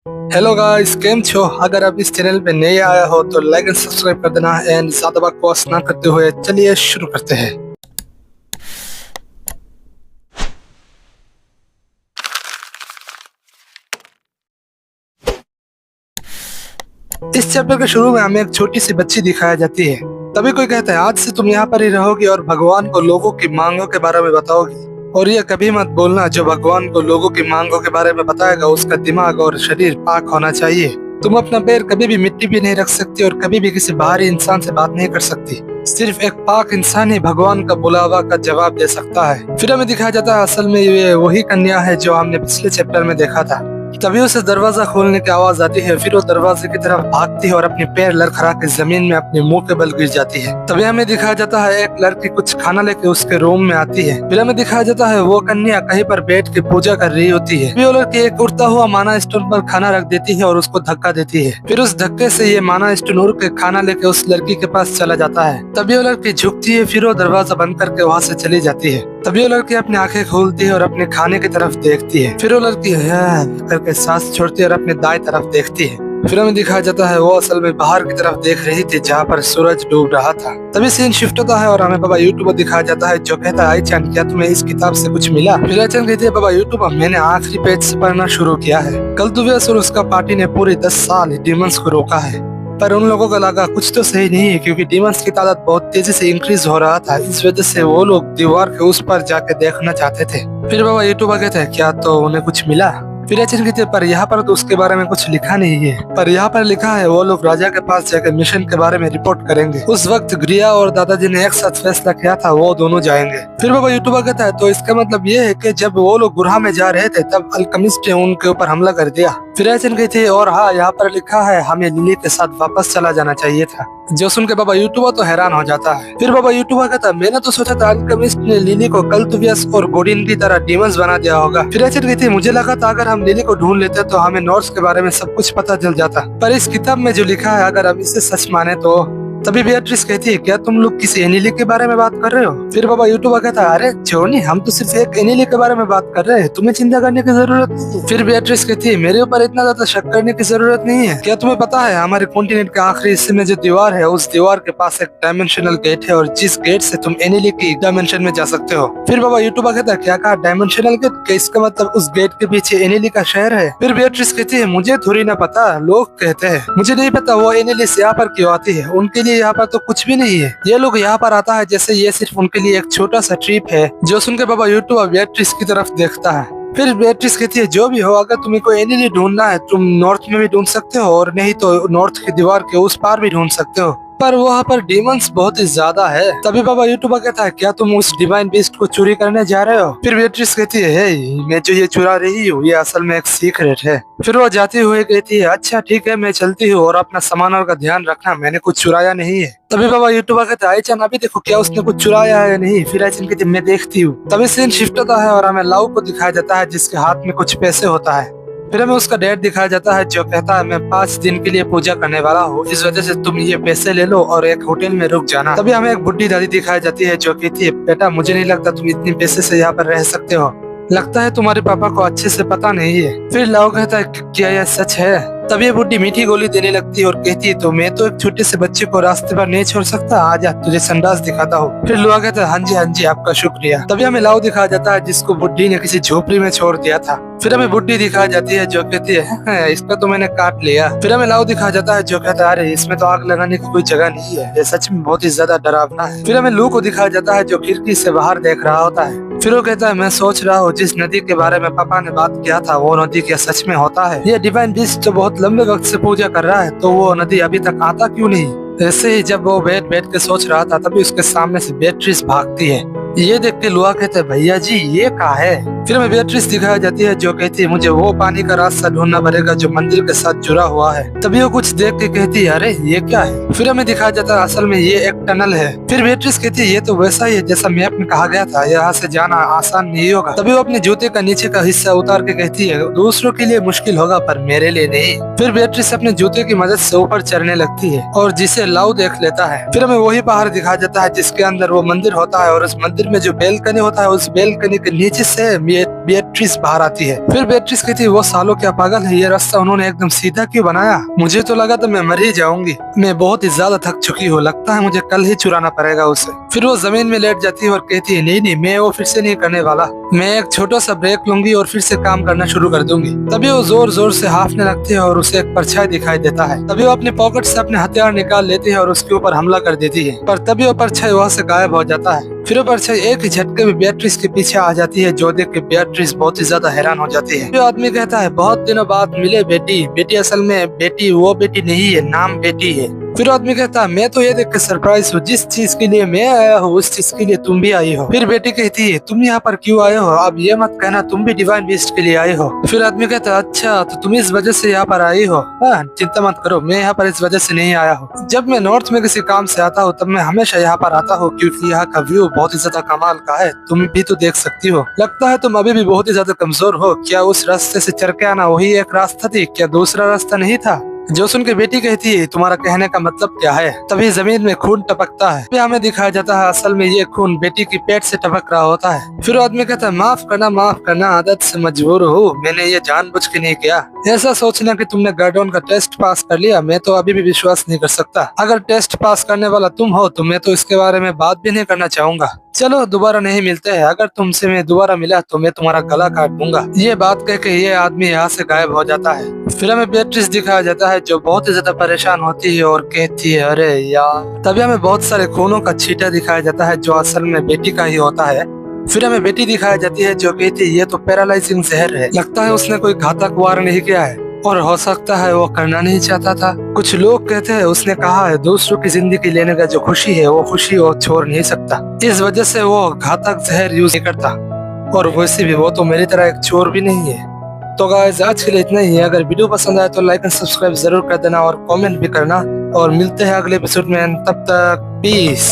Hello guys, केम छो। अगर आप इस चैनल पे नए आया हो तो लाइक एंड सब्सक्राइब कर देना एंड ज्यादा बकवास ना करते हुए चलिए शुरू करते हैं। इस चैप्टर के शुरू में हमें एक छोटी सी बच्ची दिखाई जाती है। तभी कोई कहता है आज से तुम यहाँ पर ही रहोगी और भगवान को लोगों की मांगों के बारे में बताओगी। और ये कभी मत बोलना जो भगवान को लोगों की मांगों के बारे में बताएगा उसका दिमाग और शरीर पाक होना चाहिए। तुम अपना पैर कभी भी मिट्टी पे नहीं रख सकती और कभी भी किसी बाहरी इंसान से बात नहीं कर सकती। सिर्फ एक पाक इंसान ही भगवान का बुलावा का जवाब दे सकता है। फिर हमें दिखाया जाता है असल में ये वही कन्या है जो हमने पिछले चैप्टर में देखा था। तभी उसे दरवाजा खोलने की आवाज आती है। फिर वो दरवाजे की तरफ भागती है और अपने पैर लड़खड़ा के जमीन में अपने मुंह के बल गिर जाती है। तभी हमें दिखाया जाता है एक लड़की कुछ खाना लेके उसके रूम में आती है। फिर हमें दिखाया जाता है वो कन्या कहीं पर बैठ के पूजा कर रही होती है। फिर वो लड़की एक उड़ता हुआ माना स्टोन पर खाना रख देती है और उसको धक्का देती है। फिर उस धक्के से ये माना स्टोन उड़ के खाना लेके उस लड़की के पास चला जाता है। तभी वो लड़की झुकती है। फिर वो दरवाजा बंद करके वहाँ से चली जाती है। तभी वो लड़की अपनी आंखें खोलती है और अपने खाने की तरफ देखती है। फिर वो लड़की करके सांस छोड़ती है और अपने दाएं तरफ देखती है। फिर हमें दिखाया जाता है वो असल में बाहर की तरफ देख रही थी जहाँ पर सूरज डूब रहा था। तभी सीन शिफ्ट होता है और हमें बाबा यूट्यूबर दिखाया जाता है जो कहता है आई-चान क्या तुम्हें इस किताब से कुछ मिला। फिर आई-चान कहती है बाबा यूट्यूबर मैंने आखिरी पेज से पढ़ना शुरू किया है। कल दुबेस और उसका पार्टी ने पूरे 10 साल डीमंस को रोका है पर उन लोगों को लगा कुछ तो सही नहीं है क्योंकि डीमंस की तादाद बहुत तेजी से इंक्रीज हो रहा था। इस वजह से वो लोग दीवार के उस पर जाके देखना चाहते थे। फिर बाबा यूट्यूबर कहते हैं क्या तो उन्हें कुछ मिला। फिर आई-चान कहते हैं पर यहाँ पर तो उसके बारे में कुछ लिखा नहीं है। पर यहाँ पर लिखा है वो लोग राजा के पास जाकर मिशन के बारे में रिपोर्ट करेंगे। उस वक्त ग्रिया और दादाजी ने एक साथ फैसला किया था वो दोनों जाएंगे। फिर बाबा यूट्यूबर कहता है तो इसका मतलब ये है कि जब वो लोग गुरहा में जा रहे थे तब अल्केमिस्ट ने उनके ऊपर हमला कर दिया। फिर आई-चान कहती है और हाँ यहाँ पर लिखा है हमें लिली के साथ वापस चला जाना चाहिए था। जो सुन के बाबा यूट्यूबर तो हैरान हो जाता है। फिर बाबा यूट्यूबर कहता है मैंने तो सोचा था अल्केमिस्ट ने लिली को कल्तुवियस और गोडिन की तरह डीमंस बना दिया होगा। फिर आई-चान कहती है मुझे लगा था अगर हम लिली को ढूंढ लेते तो हमें नॉर्स के बारे में सब कुछ पता चल जाता पर इस किताब में जो लिखा है अगर हम इसे सच माने तो। तभी बेatrice कहती है क्या तुम लोग किसी एनिली के बारे में बात कर रहे हो। फिर बाबा यूट्यूबर कहता है अरे जोनी हम तो सिर्फ एक एनिली के बारे में बात कर रहे हैं तुम्हें चिंता करने की जरूरत नहीं है। फिर बेatrice कहती है मेरे ऊपर इतना ज्यादा शक करने की जरूरत नहीं है। क्या तुम्हें पता है हमारे कॉन्टिनेंट के आखिरी हिस्से में जो दीवार है उस दीवार के पास एक डायमेंशनल गेट है और जिस गेट से तुम एनिली की डायमेंशन में जा सकते हो। फिर बाबा यूट्यूबर कहता है क्या कहा डायमेंशनल गेट इसका मतलब उस गेट के पीछे एनिली का शहर है। फिर बेatrice कहती है मुझे थोड़ी ना पता लोग कहते हैं मुझे नहीं पता वो एनिली यहाँ पर क्यों आती है उनके लिए यहाँ पर तो कुछ भी नहीं है। ये लोग यहाँ पर आता है जैसे ये सिर्फ उनके लिए एक छोटा सा ट्रिप है। जो सुनकर बाबा यूट्यूबर बेatrice की तरफ देखता है। फिर बेatrice कहती है जो भी हो अगर तुम्हें कोई एनिली ढूंढना है तुम नॉर्थ में भी ढूंढ सकते हो और नहीं तो नॉर्थ की दीवार के उस पार भी ढूंढ सकते हो पर वहाँ पर डीमंस बहुत ही ज्यादा है। तभी बाबा यूट्यूबर कहता है क्या तुम उस डिवाइन बीस्ट को चोरी करने जा रहे हो। फिर बेatrice कहती है मैं जो ये चुरा रही हूँ ये असल में एक सीक्रेट है। फिर वो जाते हुए कहती है अच्छा ठीक है मैं चलती हूँ और अपना सामान का ध्यान रखना मैंने कुछ चुराया नहीं है। तभी बाबा यूट्यूबर कहता है आई-चान अभी देखो क्या उसने कुछ चुराया है या नहीं। फिर आई-चान कहती है मैं देखती हूँ। तभी सीन शिफ्ट होता है और हमें लाउ को दिखाया जाता है जिसके हाथ में कुछ पैसे होता है। फिर हमें उसका डैड दिखाया जाता है जो कहता है मैं 5 दिन के लिए पूजा करने वाला हूँ इस वजह से तुम ये पैसे ले लो और एक होटल में रुक जाना। तभी हमें एक बुढ़ी दादी दिखाई जाती है जो कहती है बेटा मुझे नहीं लगता तुम इतनी पैसे से यहाँ पर रह सकते हो लगता है तुम्हारे पापा को अच्छे से पता नहीं है। फिर लाओ कहता है क्या यह सच है। तब ये बुढ़ी मीठी गोली देने लगती है और कहती है तो मैं तो एक छोटे से बच्चे को रास्ते पर नहीं छोड़ सकता आजा तुझे संडास दिखाता हूँ। फिर लुआ कहता है हाँ जी आपका शुक्रिया। तभी हमें लाओ दिखाया जाता है जिसको बुढ़ी ने किसी झोपड़ी में छोड़ दिया था। फिर हमें बुढ़ी दिखाई जाती है जो कहती है इसका तो मैंने काट लिया। फिर हमें लाओ दिखाया जाता है जो कहता है अरे इसमें तो आग लगाने की कोई जगह नहीं है ये सच में बहुत ही ज्यादा डरावना है। फिर हमें लू को दिखाया जाता है जो खिड़की से बाहर देख रहा होता है। फिर वो कहता है मैं सोच रहा हूँ जिस नदी के बारे में पापा ने बात किया था वो नदी क्या सच में होता है। ये डिवाइन बीस्ट जो बहुत लंबे वक्त से पूजा कर रहा है तो वो नदी अभी तक आता क्यों नहीं। ऐसे ही जब वो बैठ के सोच रहा था तभी उसके सामने से बेatrice भागती है। ये देख के लुआ कहते हैं भैया जी ये कहाँ है। फिर हमें बेatrice दिखाई जाती है जो कहती है मुझे वो पानी का रास्ता ढूंढना पड़ेगा जो मंदिर के साथ जुड़ा हुआ है। तभी वो कुछ देख के कहती है अरे ये क्या है। फिर हमें दिखाया जाता है असल में ये एक टनल है। फिर बेatrice कहती है ये तो वैसा ही है जैसा मैप में कहा गया था यहाँ से जाना आसान नहीं होगा। तभी वो अपने जूते का नीचे का हिस्सा उतार के कहती है दूसरों के लिए मुश्किल होगा पर मेरे लिए नहीं। फिर बेatrice अपने जूते की मदद से ऊपर चढ़ने लगती है और जिसे लाउ देख लेता है। फिर हमें वही पहाड़ दिखाया जाता है जिसके अंदर वो मंदिर होता है और उस मंदिर मंदिर में जो बेलकनी होता है उस बेलकनी के नीचे से बेatrice बाहर आती है। फिर बेatrice कहती है वो सालों क्या पागल है, ये रास्ता उन्होंने एकदम सीधा क्यों बनाया, मुझे तो लगा था मैं मर ही जाऊंगी, मैं बहुत ही ज्यादा थक चुकी हूँ, लगता है मुझे कल ही चुराना पड़ेगा उसे। फिर वो जमीन में लेट जाती है और कहती है नहीं नहीं, मैं वो फिर से नहीं करने वाला, मैं एक छोटा सा ब्रेक लूंगी और फिर से काम करना शुरू कर दूंगी। तभी वो जोर जोर से हाफने लगती है और उसे एक परछाई दिखाई देता है। तभी वो अपने पॉकेट से अपने हथियार निकाल लेती है और उसके ऊपर हमला कर देती है, पर तभी वो परछाई वहाँ से गायब हो जाता है। फिर वो परछाई एक ही झटके में बेatrice के पीछे आ जाती है, जो देख के बेatrice बहुत ही ज्यादा हैरान हो जाती है। वो आदमी कहता है बहुत दिनों बाद मिले बेटी, बेटी असल में बेटी वो बेटी नहीं है, नाम बेटी है। फिर आदमी कहता है मैं तो ये देख के सरप्राइज हूँ, जिस चीज के लिए मैं आया हूँ उस चीज के लिए तुम भी आई हो। फिर बेटी कहती है तुम यहाँ पर क्यों आए हो, अब ये मत कहना तुम भी डिवाइन बीस्ट के लिए आए हो। फिर आदमी कहता है अच्छा तो तुम इस वजह से यहाँ पर आई हो, चिंता मत करो, मैं यहाँ पर इस वजह से नहीं आया हूँ। जब मैं नॉर्थ में किसी काम से आता हूँ तब मैं हमेशा यहाँ पर आता हूँ, क्योंकि यहाँ का व्यू बहुत ही ज्यादा कमाल का है, तुम भी तो देख सकती हो। लगता है तुम अभी भी बहुत ही ज्यादा कमजोर हो, क्या उस रास्ते से चल के आना वही एक रास्ता थी, क्या दूसरा रास्ता नहीं था। जो सुन के बेटी कहती है तुम्हारा कहने का मतलब क्या है। तभी जमीन में खून टपकता है। फिर हमें दिखाया जाता है असल में ये खून बेटी की पेट से टपक रहा होता है। फिर आदमी कहता है माफ करना, आदत से मजबूर हूँ, मैंने ये जानबूझ के नहीं किया। ऐसा सोचना कि तुमने गार्डन का टेस्ट पास कर लिया, मैं तो अभी भी विश्वास नहीं कर सकता। अगर टेस्ट पास करने वाला तुम हो तो मैं तो इसके बारे में बात भी नहीं करना चाहूंगा। चलो दोबारा नहीं मिलते हैं, अगर तुमसे मैं दोबारा मिला तो मैं तुम्हारा गला काट दूंगा। ये बात कह के ये आदमी यहाँ से गायब हो जाता है। फिर हमें बेatrice दिखाया जाता है जो बहुत ही ज्यादा परेशान होती है और कहती है अरे यार। तभी हमें बहुत सारे खूनों का छींटा दिखाया जाता है जो असल में बेटी का ही होता है। फिर हमें बेटी दिखाई जाती है जो कहती है ये तो पैरालाइजिंग जहर है, लगता है उसने कोई घातक वार नहीं किया है और हो सकता है वो करना नहीं चाहता था। कुछ लोग कहते हैं उसने कहा है दूसरों की जिंदगी लेने का जो खुशी है वो खुशी वो छोड़ नहीं सकता, इस वजह से वो घातक जहर यूज नहीं करता। और वैसे भी वो तो मेरी तरह एक चोर भी नहीं है। तो गाइस आज के लिए इतना ही है। अगर वीडियो पसंद आए तो लाइक एंड सब्सक्राइब जरूर कर देना और कमेंट भी करना, और मिलते हैं अगले एपिसोड में। तब तक पीस।